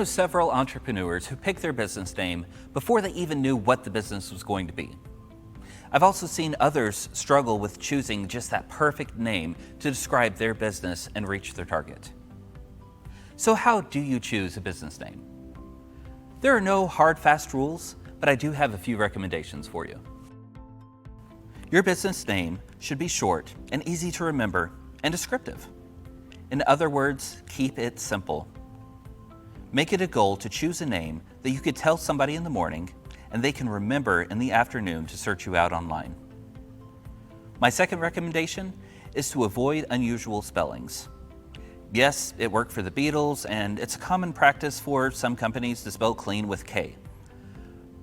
know several entrepreneurs who picked their business name before they even knew what the business was going to be. I've also seen others struggle with choosing just that perfect name to describe their business and reach their target. So how do you choose a business name? There are no hard, fast rules, but I do have a few recommendations for you. Your business name should be short and easy to remember and descriptive. In other words, keep it simple. Make it a goal to choose a name that you could tell somebody in the morning and they can remember in the afternoon to search you out online. My second recommendation is to avoid unusual spellings. Yes, it worked for the Beatles, and it's a common practice for some companies to spell clean with K.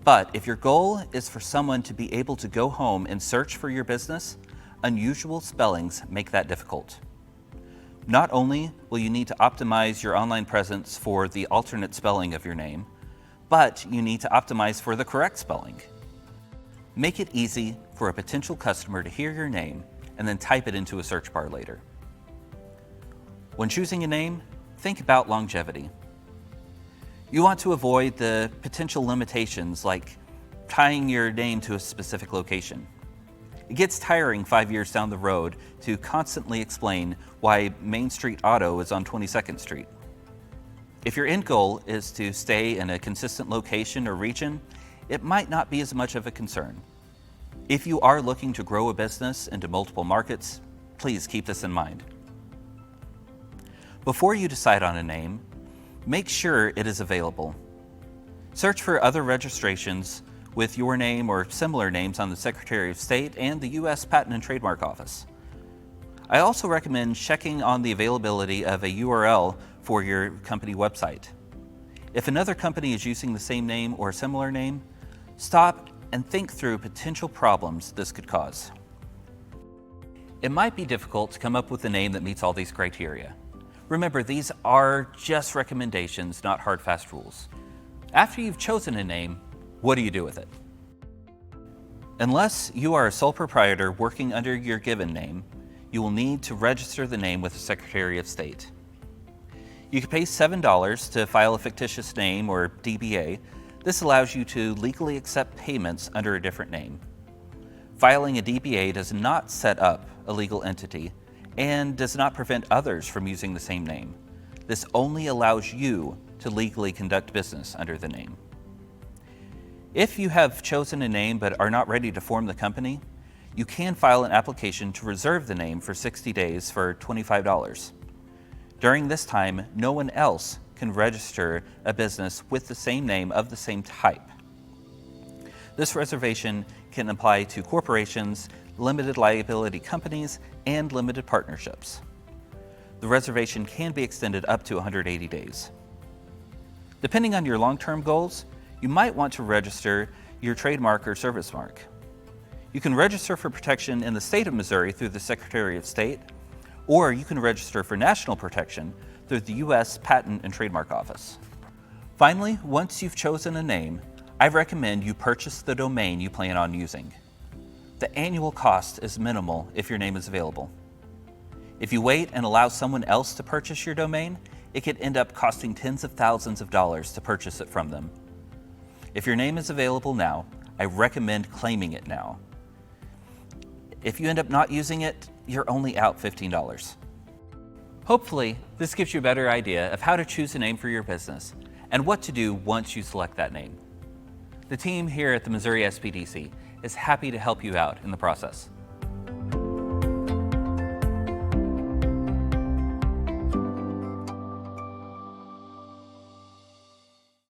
But if your goal is for someone to be able to go home and search for your business, unusual spellings make that difficult. Not only will you need to optimize your online presence for the alternate spelling of your name, but you need to optimize for the correct spelling. Make it easy for a potential customer to hear your name and then type it into a search bar later. When choosing a name, think about longevity. You want to avoid the potential limitations like tying your name to a specific location. It gets tiring 5 years down the road to constantly explain why Main Street Auto is on 22nd Street. If your end goal is to stay in a consistent location or region, it might not be as much of a concern. If you are looking to grow a business into multiple markets, please keep this in mind. Before you decide on a name, make sure it is available. Search for other registrations with your name or similar names on the Secretary of State and the U.S. Patent and Trademark Office. I also recommend checking on the availability of a URL for your company website. If another company is using the same name or a similar name, stop and think through potential problems this could cause. It might be difficult to come up with a name that meets all these criteria. Remember, these are just recommendations, not hard, fast rules. After you've chosen a name, what do you do with it? Unless you are a sole proprietor working under your given name, you will need to register the name with the Secretary of State. You can pay $7 to file a fictitious name or DBA. This allows you to legally accept payments under a different name. Filing a DBA does not set up a legal entity and does not prevent others from using the same name. This only allows you to legally conduct business under the name. If you have chosen a name but are not ready to form the company, you can file an application to reserve the name for 60 days for $25. During this time, no one else can register a business with the same name of the same type. This reservation can apply to corporations, limited liability companies, and limited partnerships. The reservation can be extended up to 180 days. Depending on your long-term goals, you might want to register your trademark or service mark. You can register for protection in the state of Missouri through the Secretary of State, or you can register for national protection through the U.S. Patent and Trademark Office. Finally, once you've chosen a name, I recommend you purchase the domain you plan on using. The annual cost is minimal if your name is available. If you wait and allow someone else to purchase your domain, it could end up costing tens of thousands of dollars to purchase it from them. If your name is available now, I recommend claiming it now. If you end up not using it, you're only out $15. Hopefully, this gives you a better idea of how to choose a name for your business and what to do once you select that name. The team here at the Missouri SPDC is happy to help you out in the process.